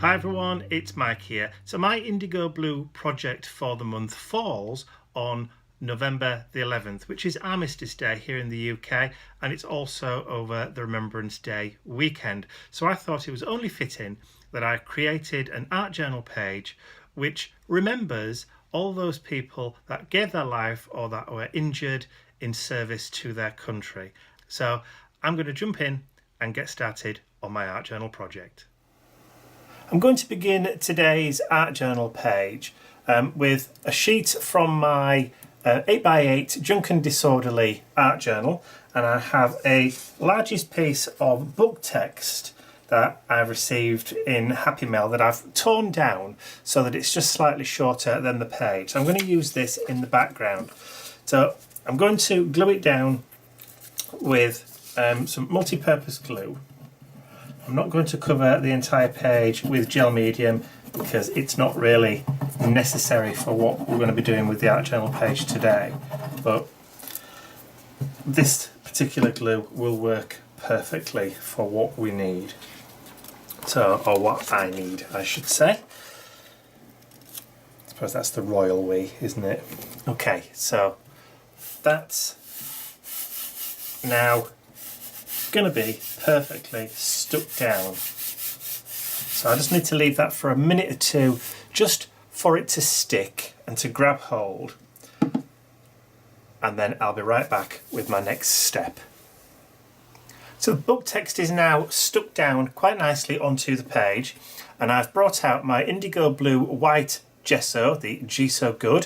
Hi everyone, it's Mike here. So my IndigoBlu project for the month falls on November the 11th, which is Armistice Day here in the UK, and it's also over the Remembrance Day weekend. So I thought it was only fitting that I created an art journal page which remembers all those people that gave their life or that were injured in service to their country. So I'm going to jump in and get started on my art journal project. I'm going to begin today's art journal page with a sheet from my 8x8 Junk and Disorderly art journal, and I have a largest piece of book text that I've received in Happy Mail that I've torn down so that it's just slightly shorter than the page. So I'm going to use this in the background. So I'm going to glue it down with some multi-purpose glue. I'm not going to cover the entire page with gel medium because it's not really necessary for what we're going to be doing with the art journal page today, but this particular glue will work perfectly for what we need. So, or what I need, I should say. I suppose that's the royal we, isn't it? Okay, so that's now going to be perfectly stuck down. So I just need to leave that for a minute or two just for it to stick and to grab hold, and then I'll be right back with my next step. So the book text is now stuck down quite nicely onto the page, and I've brought out my IndigoBlu white gesso, the Gesso Good,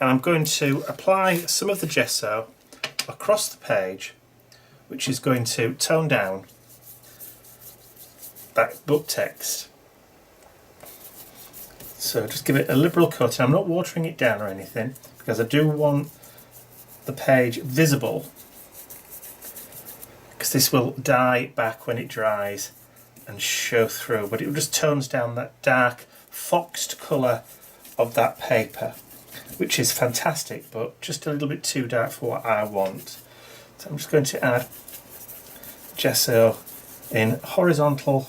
and I'm going to apply some of the gesso across the page, which is going to tone down that book text. So just give it a liberal coating. I'm not watering it down or anything because I do want the page visible, because this will dye back when it dries and show through, but it just tones down that dark foxed colour of that paper, which is fantastic, but just a little bit too dark for what I want. So I'm just going to add gesso in horizontal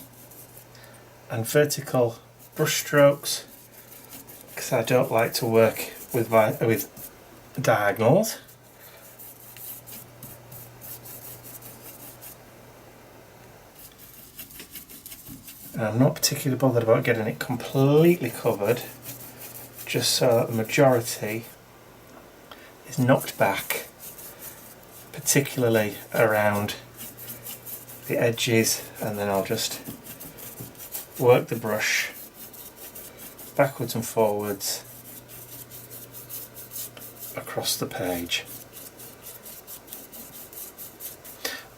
and vertical brush strokes because I don't like to work with diagonals. And I'm not particularly bothered about getting it completely covered, just so that the majority is knocked back, particularly around the edges, and then I'll just work the brush backwards and forwards across the page.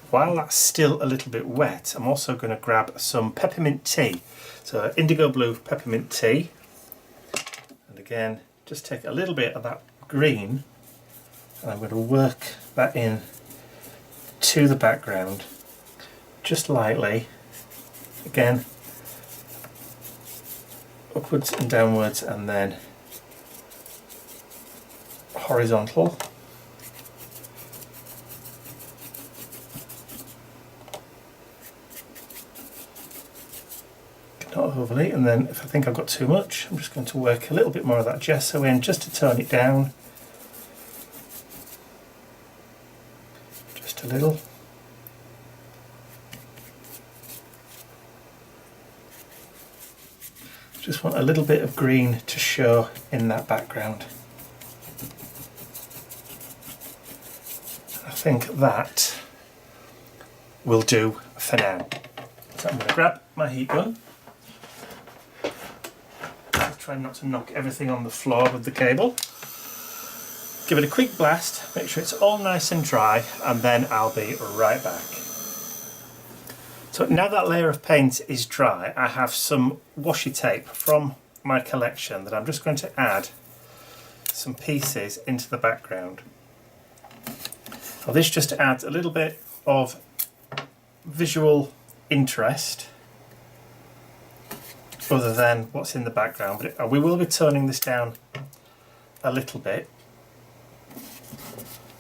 While that's still a little bit wet, I'm also going to grab some peppermint tea. So IndigoBlu peppermint tea, and again just take a little bit of that green and I'm going to work that in to the background just lightly, again upwards and downwards, and then horizontal. Not overly, and then if I think I've got too much, I'm just going to work a little bit more of that gesso in just to tone it down. Just a little. Just want a little bit of green to show in that background. I think that will do for now. So I'm going to grab my heat gun. Try not to knock everything on the floor with the cable. Give it a quick blast, make sure it's all nice and dry, and then I'll be right back. So now that layer of paint is dry, I have some washi tape from my collection that I'm just going to add some pieces into the background. Now this just adds a little bit of visual interest other than what's in the background, but we will be toning this down a little bit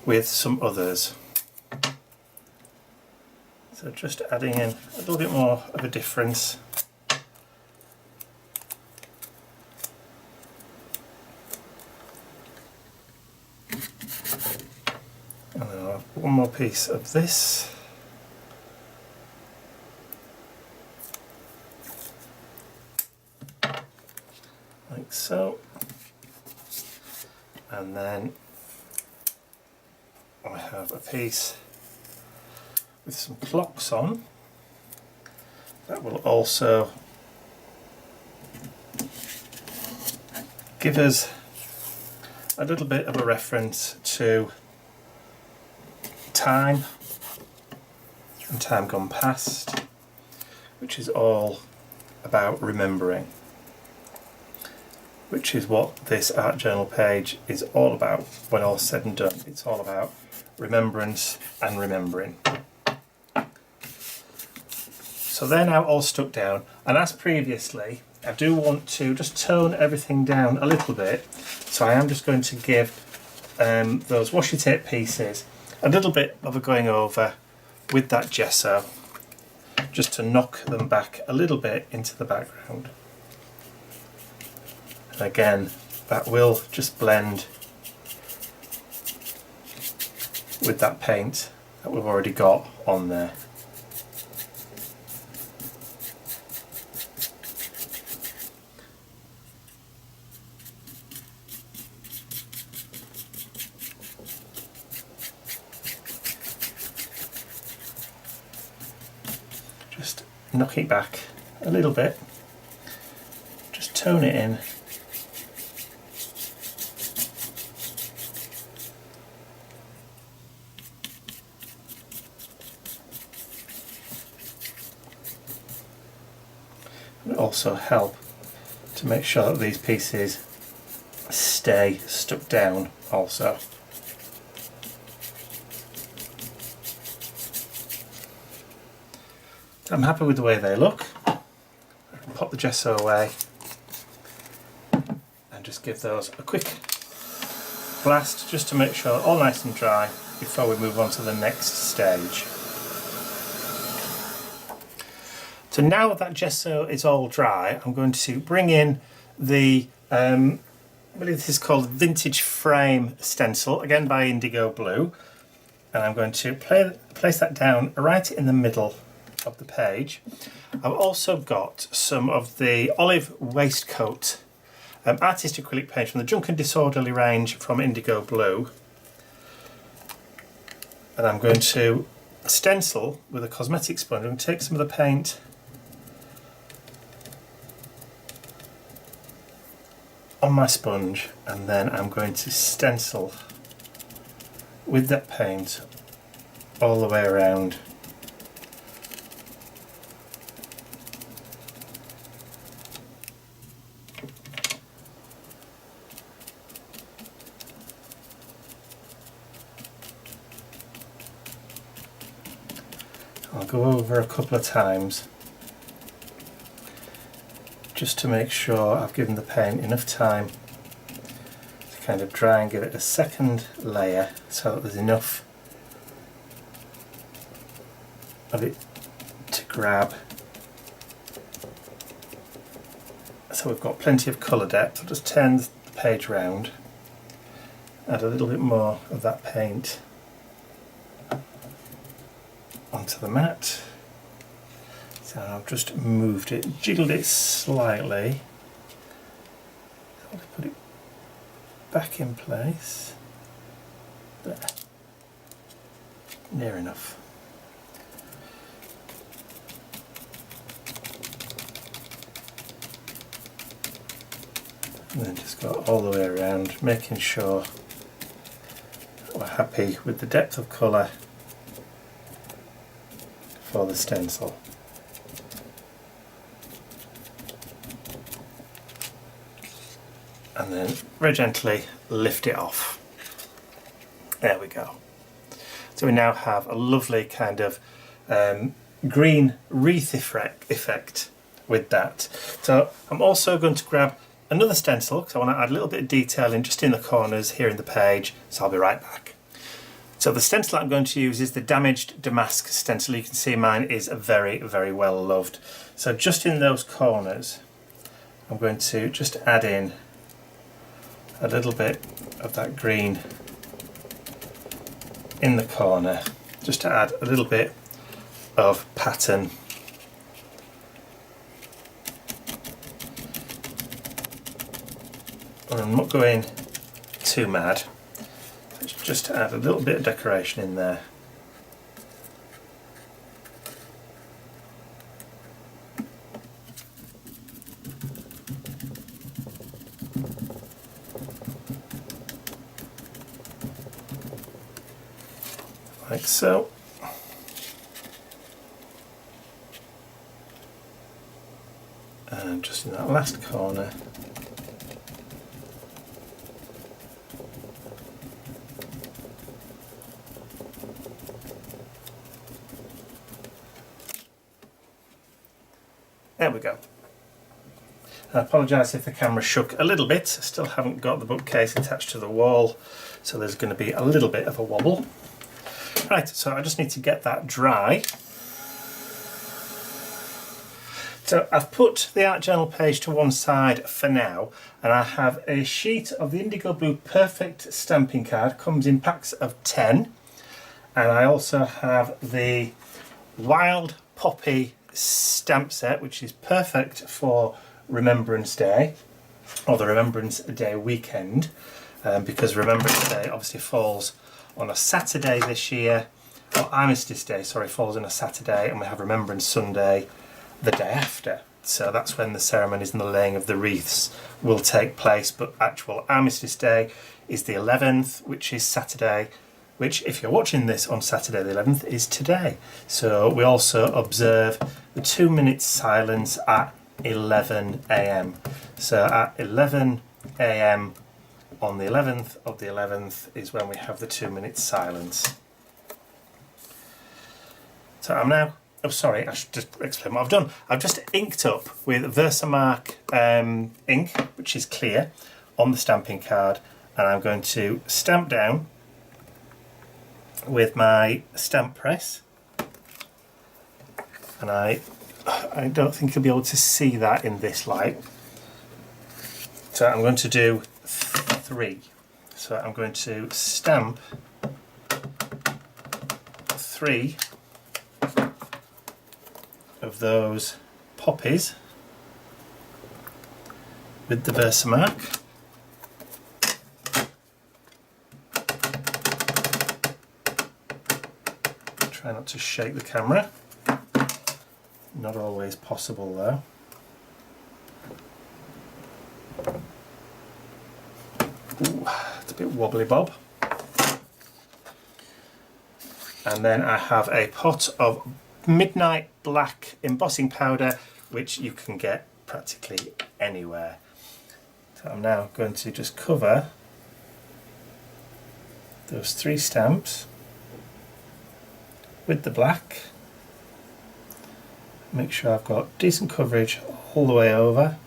with some others. So just adding in a little bit more of a difference one more piece of this. Like so. And then I have a piece with some clocks on that will also give us a little bit of a reference to time and time gone past, which is all about remembering, which is what this art journal page is all about when all's said and done. It's all about remembrance and remembering. So they're now all stuck down, and as previously, I do want to just tone everything down a little bit, so I am just going to give those washi tape pieces a little bit of a going over with that gesso, just to knock them back a little bit into the background. And again, that will just blend with that paint that we've already got on there. Just knock it back a little bit, just tone it in. And also help to make sure that these pieces stay stuck down also. I'm happy with the way they look. I can pop the gesso away and just give those a quick blast just to make sure they're all nice and dry before we move on to the next stage. So now that gesso is all dry, I'm going to bring in the, I believe this is called Vintage Frame Stencil, again by IndigoBlu, and I'm going to place that down right in the middle of the page. I've also got some of the Olive Waistcoat artist acrylic paint from the Junk and Disorderly range from IndigoBlu, and I'm going to stencil with a cosmetic sponge. I'm going to take some of the paint on my sponge, and then I'm going to stencil with that paint all the way around. I'll go over a couple of times just to make sure I've given the paint enough time to kind of dry and give it a second layer so that there's enough of it to grab. So we've got plenty of colour depth. I'll just turn the page round, add a little bit more of that paint onto the mat. So I've just moved it, jiggled it slightly. I'll put it back in place. There. Near enough. And then just go all the way around, making sure we're happy with the depth of colour for the stencil. And then very gently lift it off. There we go. So we now have a lovely kind of green wreath effect with that. So I'm also going to grab another stencil because I want to add a little bit of detailing just in the corners here in the page, so I'll be right back. So the stencil I'm going to use is the Damaged Damask stencil. You can see mine is very, very well loved. So just in those corners, I'm going to just add in a little bit of that green in the corner, just to add a little bit of pattern. And I'm not going too mad, it's just to add a little bit of decoration in there. Like so. And just in that last corner, there we go. I apologise if the camera shook a little bit, I still haven't got the bookcase attached to the wall, so there's going to be a little bit of a wobble. Right, so I just need to get that dry. So I've put the art journal page to one side for now, and I have a sheet of the IndigoBlu Perfect stamping card, comes in packs of 10, and I also have the Wild Poppy stamp set, which is perfect for Remembrance Day, or the Remembrance Day weekend, because Remembrance Day obviously falls on a Saturday this year, or Armistice Day, sorry, falls on a Saturday, and we have Remembrance Sunday the day after. So that's when the ceremonies and the laying of the wreaths will take place, but actual Armistice Day is the 11th, which is Saturday, which, if you're watching this on Saturday the 11th, is today. So we also observe the 2 minutes silence at 11 AM. So at 11 AM on the 11th of the 11th is when we have the 2 minutes silence. So I'm now, oh sorry, I should just explain what I've done. I've just inked up with Versamark ink, which is clear, on the stamping card, and I'm going to stamp down with my stamp press. And I don't think you'll be able to see that in this light. So I'm going to do 3. So I'm going to stamp 3 of those poppies with the Versamark. Try not to shake the camera. Not always possible though. Ooh, it's a bit wobbly bob. And then I have a pot of midnight black embossing powder, which you can get practically anywhere. So I'm now going to just cover those 3 stamps with the black. Make sure I've got decent coverage all the way over.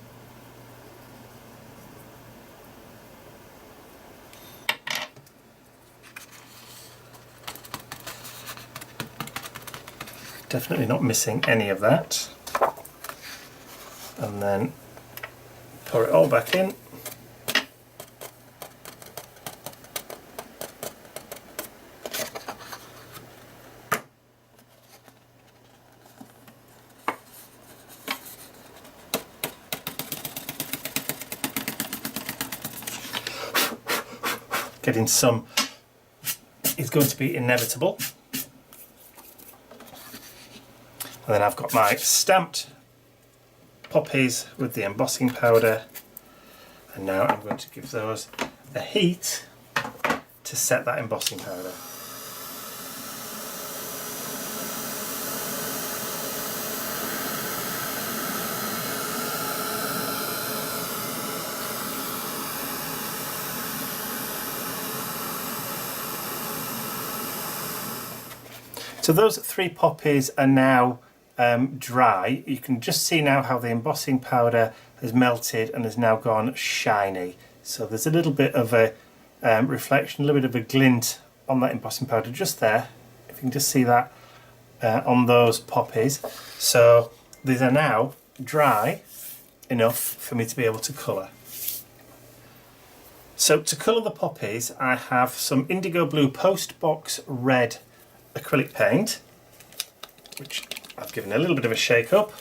Definitely not missing any of that. And then pour it all back in. Getting some is going to be inevitable. And then I've got my stamped poppies with the embossing powder, and now I'm going to give those a heat to set that embossing powder. So those 3 poppies are now dry. You can just see now how the embossing powder has melted and has now gone shiny. So there's a little bit of a reflection, a little bit of a glint on that embossing powder just there. If you can just see that on those poppies. So these are now dry enough for me to be able to colour. So to colour the poppies, I have some IndigoBlu Postbox Red acrylic paint, which I've given a little bit of a shake up.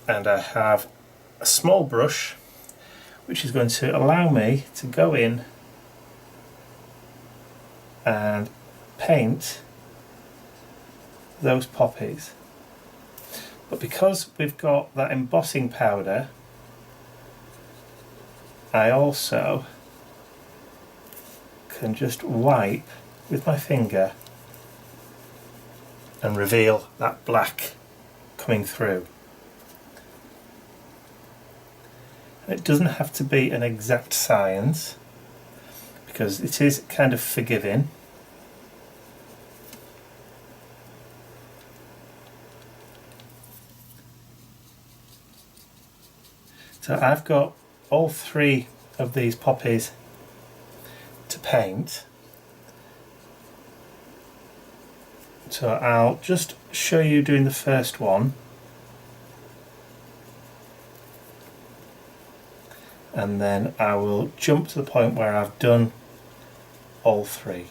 And I have a small brush, which is going to allow me to go in and paint those poppies. But because we've got that embossing powder, I also can just wipe with my finger and reveal that black coming through. It doesn't have to be an exact science because it is kind of forgiving. So I've got all three of these poppies to paint. So I'll just show you doing the first one. And then I will jump to the point where I've done all three.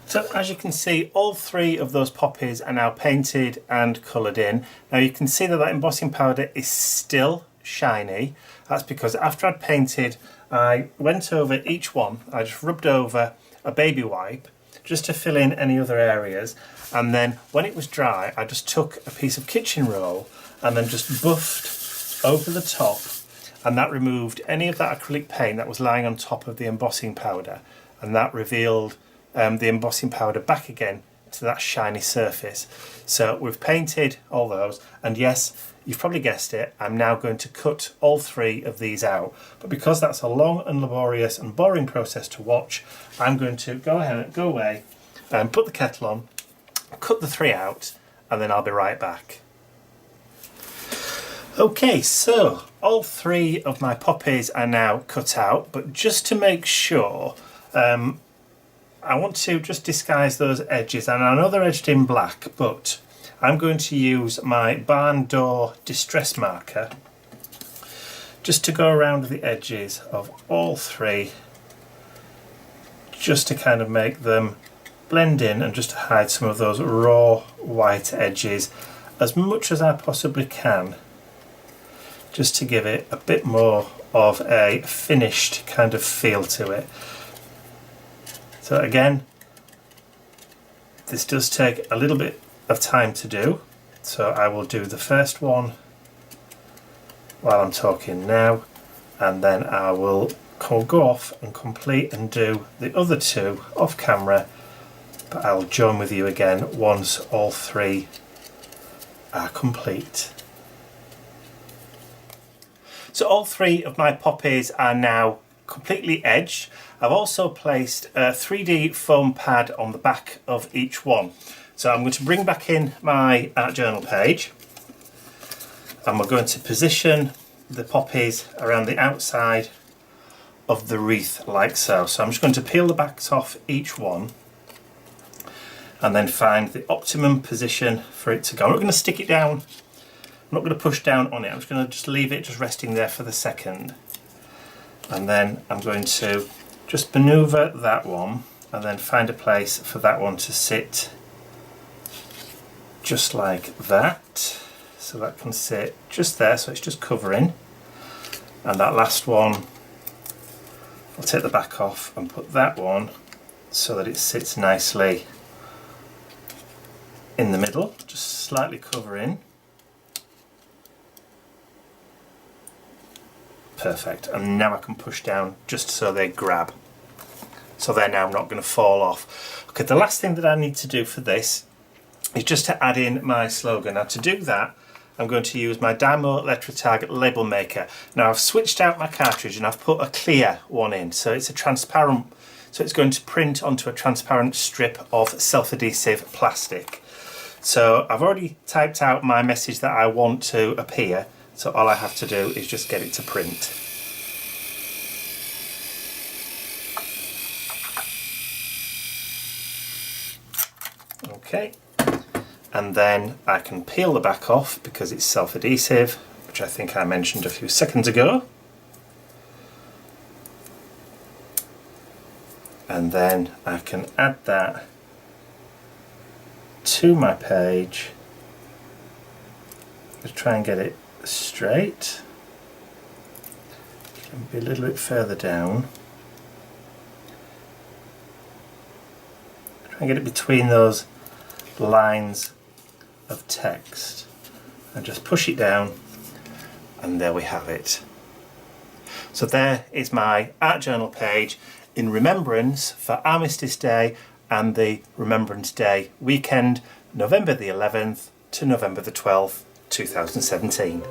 So as you can see, all three of those poppies are now painted and coloured in. Now you can see that that embossing powder is still shiny. That's because after I'd painted, I went over each one, I just rubbed over a baby wipe just to fill in any other areas, and then when it was dry I just took a piece of kitchen roll and then just buffed over the top, and that removed any of that acrylic paint that was lying on top of the embossing powder, and that revealed the embossing powder back again to that shiny surface. So we've painted all those, and yes, you've probably guessed it, I'm now going to cut all three of these out. But because that's a long and laborious and boring process to watch, I'm going to go away and put the kettle on, cut the three out, and then I'll be right back. Okay, so all three of my poppies are now cut out, but just to make sure, I want to just disguise those edges, and I know they're edged in black, but I'm going to use my barn door distress marker just to go around the edges of all three, just to kind of make them blend in and just to hide some of those raw white edges as much as I possibly can, just to give it a bit more of a finished kind of feel to it. So again, this does take a little bit of time to do, so I will do the first one while I'm talking now, and then I will go off and complete and do the other two off camera, but I'll join with you again once all three are complete. So all three of my poppies are now completely edged. I've also placed a 3D foam pad on the back of each one. So I'm going to bring back in my art journal page, and we're going to position the poppies around the outside of the wreath like so. So I'm just going to peel the backs off each one and then find the optimum position for it to go. I'm not going to stick it down, I'm not going to push down on it, I'm just going to just leave it just resting there for the second. And then I'm going to just manoeuvre that one and then find a place for that one to sit just like that. So that can sit just there, so it's just covering. And that last one, I'll take the back off and put that one so that it sits nicely in the middle, just slightly covering. Perfect, and now I can push down just so they grab. So they're now not going to fall off. Okay, the last thing that I need to do for this is just to add in my slogan. Now to do that, I'm going to use my Dymo Lettratag label maker. Now I've switched out my cartridge and I've put a clear one in, so it's a transparent, so it's going to print onto a transparent strip of self-adhesive plastic. So I've already typed out my message that I want to appear, so all I have to do is just get it to print. Okay, and then I can peel the back off because it's self-adhesive, which I think I mentioned a few seconds ago. And then I can add that to my page. Just try and get it straight. Be a little bit further down. Try and get it between those lines of text. And just push it down, and there we have it. So there is my art journal page in remembrance for Armistice Day and the Remembrance Day weekend, November the 11th to November the 12th, 2017.